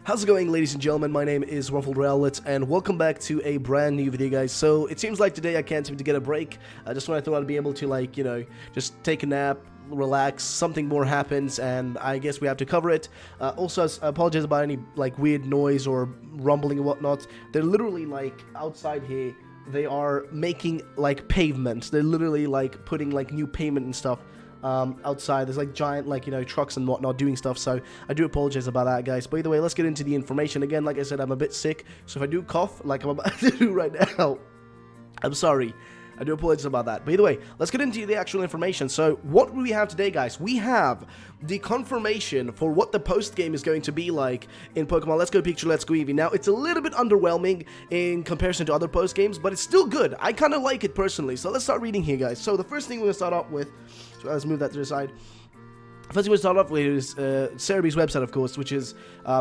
How's it going, ladies and gentlemen? My name is Ruffled Rowlet, and welcome back to a brand new video, guys. So it seems like today I can't seem to get a break. Just when I thought I'd be able to, like, you know, just take a nap, relax, something more happens, and I guess we have to cover it. Also, I apologize about any, like, weird noise or rumbling and whatnot. They're literally, like, outside here. They are making, like, pavement. They're literally, like, putting, like, new pavement and stuff outside. There's like giant, like, you know, trucks and whatnot doing stuff, so I do apologize about that, guys. But either way, let's get into the information. Again, like I said, I'm a bit sick, so if I do cough like I'm about to do right now, I'm sorry. I do apologize about that. But either way, let's get into the actual information. So what do we have today, guys? We have the confirmation for what the post game is going to be like in Pokemon Let's Go Pikachu, Let's Go Eevee. Now, it's a little bit underwhelming in comparison to other post games, but it's still good. I kind of like it personally. So let's start reading here, guys. So the first thing we're going to start off with, so let's move that to the side. First thing we'll start off with is Cerebe's website, of course, which is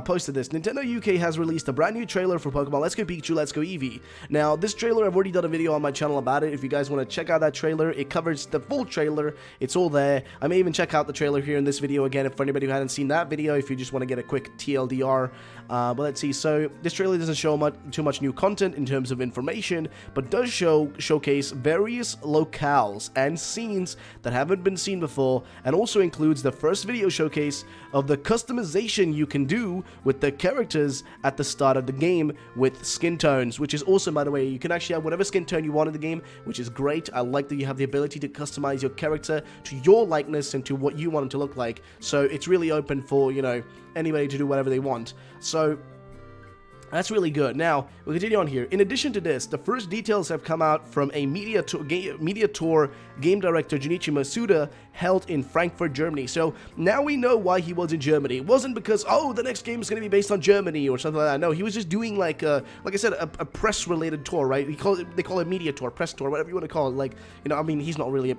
posted this. Nintendo UK has released a brand new trailer for Pokemon Let's Go Pikachu, Let's Go Eevee. Now, this trailer, I've already done a video on my channel about it. If you guys want to check out that trailer, it covers the full trailer. It's all there. I may even check out the trailer here in this video again, if for anybody who hadn't seen that video, if you just want to get a quick TLDR. But let's see. So, this trailer doesn't show too much new content in terms of information, but does showcase various locales and scenes that haven't been seen before, and also includes the first video showcase of the customization you can do with the characters at the start of the game with skin tones, which is awesome, by the way. You can actually have whatever skin tone you want in the game, which is great. I like that you have the ability to customize your character to your likeness and to what you want him to look like. So it's really open for, you know, anybody to do whatever they want. So that's really good. Now, we'll continue on here. In addition to this, the first details have come out from a media tour game director, Junichi Masuda, held in Frankfurt, Germany. So now we know why he was in Germany. It wasn't because, oh, the next game is going to be based on Germany or something like that. No, he was just doing, like I said, a press-related tour, right? They call it media tour, press tour, whatever you want to call it. Like, you know, I mean, he's not really,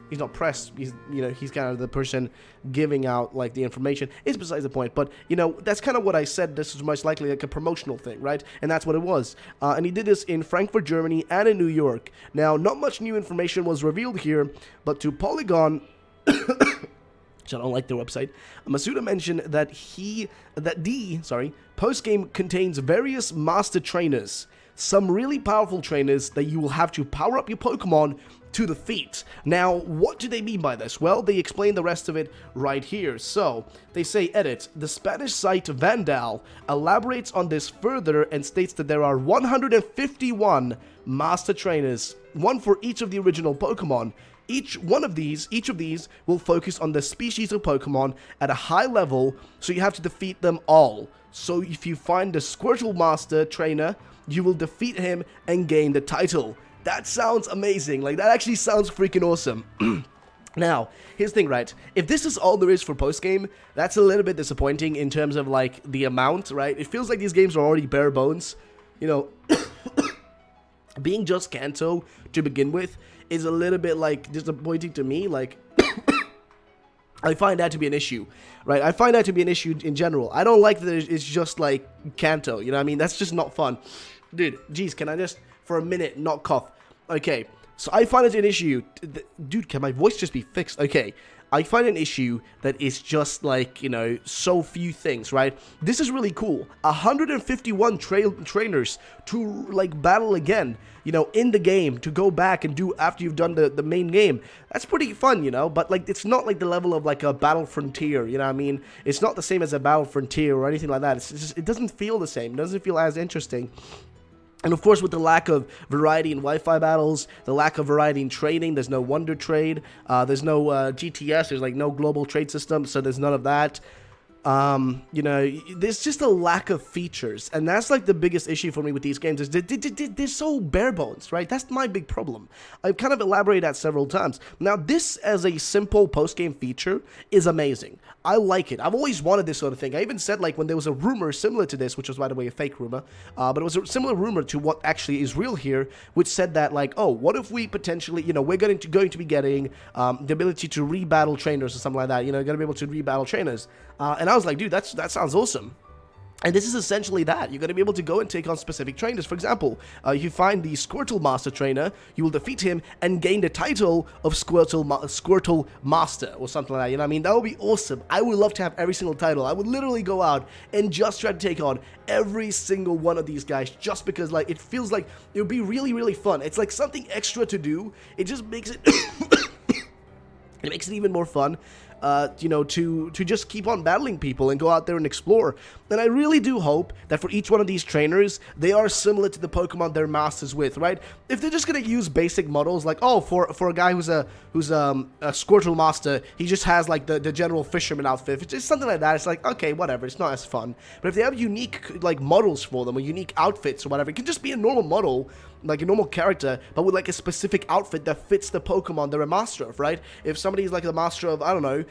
he's not press, he's kind of the person giving out, like, the information. It's besides the point, but, you know, that's kind of what I said. This is most likely, like, a promotional thing, right? And that's what it was. And he did this in Frankfurt, Germany, and in New York. Now, not much new information was revealed here, but to Polygon, which I don't like their website, Masuda mentioned that the post-game contains various master trainers, some really powerful trainers that you will have to power up your Pokemon to defeat. Now, what do they mean by this? Well, they explain the rest of it right here. So, they say, edit, the Spanish site Vandal elaborates on this further and states that there are 151 master trainers, one for each of the original Pokemon. Each of these will focus on the species of Pokemon at a high level, so you have to defeat them all. So if you find the Squirtle Master Trainer, you will defeat him and gain the title. That sounds amazing. Like, that actually sounds freaking awesome. Now, here's the thing, right? If this is all there is for post-game, that's a little bit disappointing in terms of, like, the amount, right? It feels like these games are already bare bones. You know, being just Kanto to begin with is a little bit, like, disappointing to me. Like, I find that to be an issue, right? I find that to be an issue in general. I don't like that it's just, like, Kanto, you know what I mean? That's just not fun. Dude, geez, can I just, for a minute, not cough? Okay, so I find it an issue. Dude, can my voice just be fixed? Okay, I find an issue that is just, like, you know, so few things, right? This is really cool. 151 trainers to, like, battle again, you know, in the game, to go back and do after you've done the main game. That's pretty fun, you know, but, like, it's not like the level of, like, a Battle Frontier, you know what I mean? It's not the same as a Battle Frontier or anything like that. It's just, it doesn't feel the same. It doesn't feel as interesting. And of course, with the lack of variety in Wi-Fi battles, the lack of variety in trading, there's no Wonder Trade, there's no GTS, there's like no global trade system, so there's none of that. You know, there's just a lack of features, and that's like the biggest issue for me with these games, is they're so bare bones, right? That's my big problem. I've kind of elaborated that several times. Now, this as a simple post-game feature is amazing. I like it. I've always wanted this sort of thing. I even said, like, when there was a rumor similar to this, which was, by the way, a fake rumor, but it was a similar rumor to what actually is real here, which said that, like, oh, what if we potentially, you know, we're going to be getting the ability to rebattle trainers or something like that, you know, going to be able to rebattle trainers. And I was like, dude, that sounds awesome. And this is essentially that. You're going to be able to go and take on specific trainers. For example, if you find the Squirtle Master trainer, you will defeat him and gain the title of Squirtle Master or something like that. You know what I mean? That would be awesome. I would love to have every single title. I would literally go out and just try to take on every single one of these guys just because, like, it feels like it would be really, really fun. It's like something extra to do. It just makes it... it makes it even more fun. You know, to just keep on battling people and go out there and explore. And I really do hope that for each one of these trainers, they are similar to the Pokemon they're masters with, right? If they're just gonna use basic models, like, oh, for a guy who's a Squirtle master, he just has like the general fisherman outfit. If it's just something like that, it's like, okay, whatever, it's not as fun. But if they have unique like models for them or unique outfits or whatever, it can just be a normal model, like a normal character, but with like a specific outfit that fits the Pokemon they're a master of, right? If somebody's like the master of, I don't know,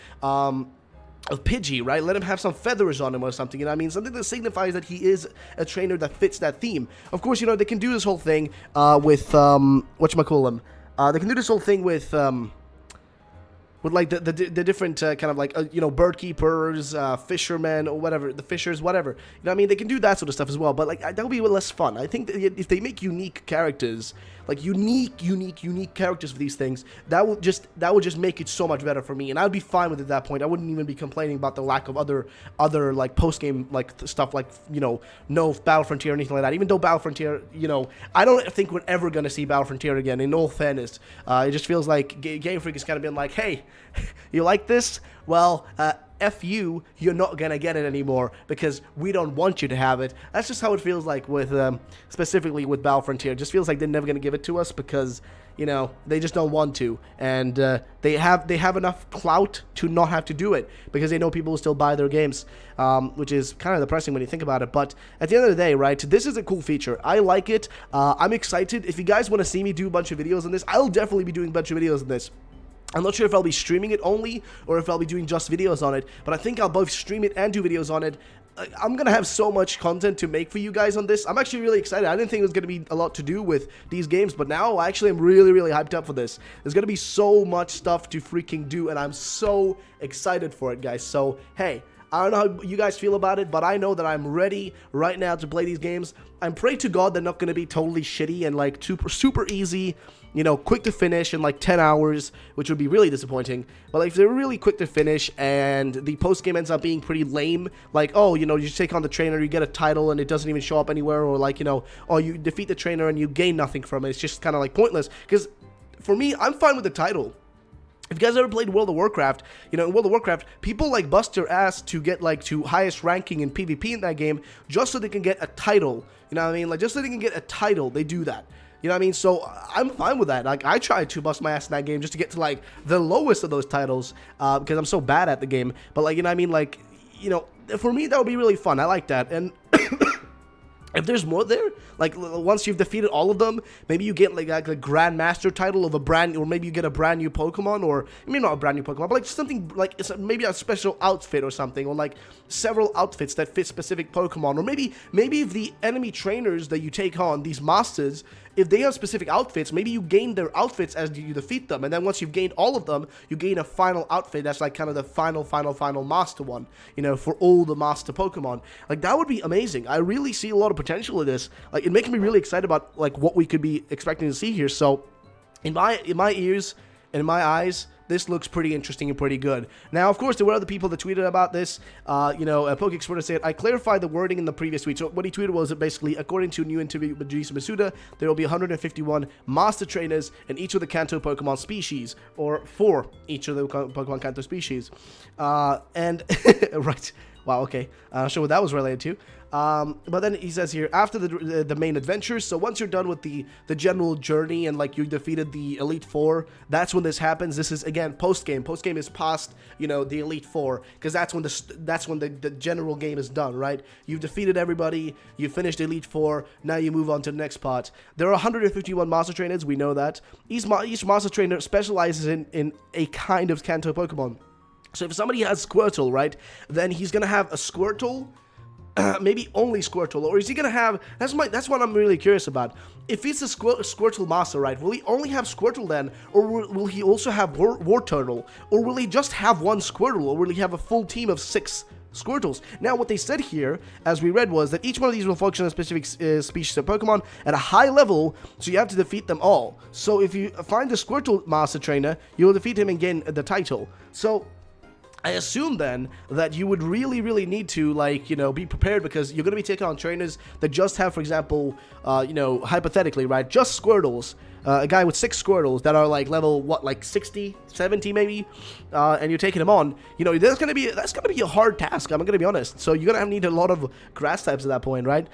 of Pidgey, right? Let him have some feathers on him or something, you know what I mean? Something that signifies that he is a trainer that fits that theme. Of course, you know, they can do this whole thing with, whatchamacallit, they can do this whole thing with like the different kind of like, you know, bird keepers, fishermen, or whatever, the fishers, whatever. You know what I mean? They can do that sort of stuff as well, but like that would be less fun. I think that if they make unique characters, like unique characters for these things, that would just make it so much better for me, and I'd be fine with it at that point. I wouldn't even be complaining about the lack of other like post-game like stuff, like, you know, no Battle Frontier or anything like that. Even though Battle Frontier, you know, I don't think we're ever gonna see Battle Frontier again, in all fairness. It just feels like Game Freak has kind of been like, hey, you like this? Well, F you, you're not gonna get it anymore because we don't want you to have it. That's just how it feels like with, specifically with Battle Frontier. It just feels like they're never gonna give it to us because, you know, they just don't want to, and they have enough clout to not have to do it because they know people will still buy their games, which is kind of depressing when you think about it. But at the end of the day, right, this is a cool feature. I like it. I'm excited. If you guys want to see me do a bunch of videos on this, I'll definitely be doing a bunch of videos on this. I'm not sure if I'll be streaming it only or if I'll be doing just videos on it, but I think I'll both stream it and do videos on it. I'm gonna have so much content to make for you guys on this. I'm actually really excited. I didn't think it was gonna be a lot to do with these games, but now actually I'm really hyped up for this. There's gonna be so much stuff to freaking do, and I'm so excited for it, guys. So, hey, I don't know how you guys feel about it, but I know that I'm ready right now to play these games. I'm praying to God they're not going to be totally shitty and like super easy, you know, quick to finish in like 10 hours, which would be really disappointing. But like if they're really quick to finish and the post game ends up being pretty lame, like, oh, you know, you take on the trainer, you get a title and it doesn't even show up anywhere, or like, you know, oh, you defeat the trainer and you gain nothing from it. It's just kind of like pointless. Because for me, I'm fine with the title. If you guys ever played World of Warcraft, you know, in World of Warcraft, people like bust their ass to get like to highest ranking in PvP in that game just so they can get a title. You know what I mean? Like just so they can get a title, they do that. You know what I mean? So I'm fine with that. Like I tried to bust my ass in that game just to get to like the lowest of those titles because I'm so bad at the game. But like, you know what I mean? Like, you know, for me that would be really fun. I like that. And if there's more there, like once you've defeated all of them, maybe you get like a Grandmaster title of a brand, or maybe you get a brand new Pokemon, or maybe not a brand new Pokemon, but like something like it's maybe a special outfit or something, or like several outfits that fit specific Pokemon, or maybe if the enemy trainers that you take on, these masters, if they have specific outfits, maybe you gain their outfits as you defeat them, and then once you've gained all of them, you gain a final outfit that's like kind of the final master one, you know, for all the master Pokemon. Like that would be amazing. I really see a lot of potential in this. Like it makes me really excited about like what we could be expecting to see here. So in my ears and in my eyes, this looks pretty interesting and pretty good. Now, of course, there were other people that tweeted about this. You know, PokeExpert said, I clarified the wording in the previous tweet. So what he tweeted was that basically, according to a new interview with Jason Masuda, there will be 151 master trainers in each of the Kanto Pokemon species, or for each of the Pokemon Kanto species. And, right. Wow, okay. Not sure what that was related to. But then he says here, after the main adventures, so once you're done with the general journey and like you defeated the Elite Four, that's when this happens. This is again post-game. Post-game is past, you know, the Elite Four, because that's when the general game is done, right? You've defeated everybody, you finished Elite Four, now you move on to the next part. There are 151 Master Trainers, we know that. Each Master Trainer specializes in a kind of Kanto Pokemon. So if somebody has Squirtle, right, then he's gonna have a Squirtle, maybe only Squirtle, or is he gonna have? That's what I'm really curious about. If it's a Squirtle Master, right, will he only have Squirtle then, or will he also have War Turtle, or will he just have one Squirtle, or will he have a full team of 6 Squirtles. Now, what they said here, as we read, was that each one of these will function on a specific species of Pokemon at a high level, so you have to defeat them all. So if you find the Squirtle Master Trainer, you will defeat him and gain the title. So I assume then that you would really need to, like, you know, be prepared, because you're going to be taking on trainers that just have, for example, you know, hypothetically, right, just Squirtles, a guy with 6 Squirtles that are like level, what, like 60, 70 maybe, and you're taking them on. You know, that's gonna be a hard task, I'm gonna be honest. So you're gonna need a lot of grass types at that point, right?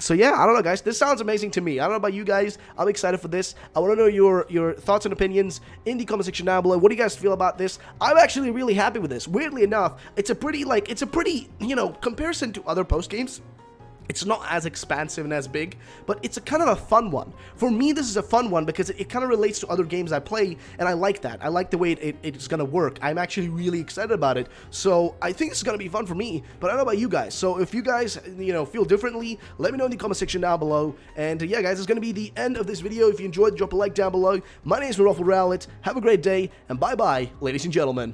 So yeah, I don't know, guys. This sounds amazing to me. I don't know about you guys. I'm excited for this. I want to know your thoughts and opinions in the comment section down below. What do you guys feel about this? I'm actually really happy with this. Weirdly enough, it's a pretty, you know, comparison to other post games. It's not as expansive and as big, but it's a kind of a fun one. For me, this is a fun one because it kind of relates to other games I play, and I like that. I like the way it's going to work. I'm actually really excited about it, so I think it's going to be fun for me, but I don't know about you guys. So if you guys, you know, feel differently, let me know in the comment section down below. And yeah, guys, it's going to be the end of this video. If you enjoyed, drop a like down below. My name is EwinRacing. Have a great day, and bye-bye, ladies and gentlemen.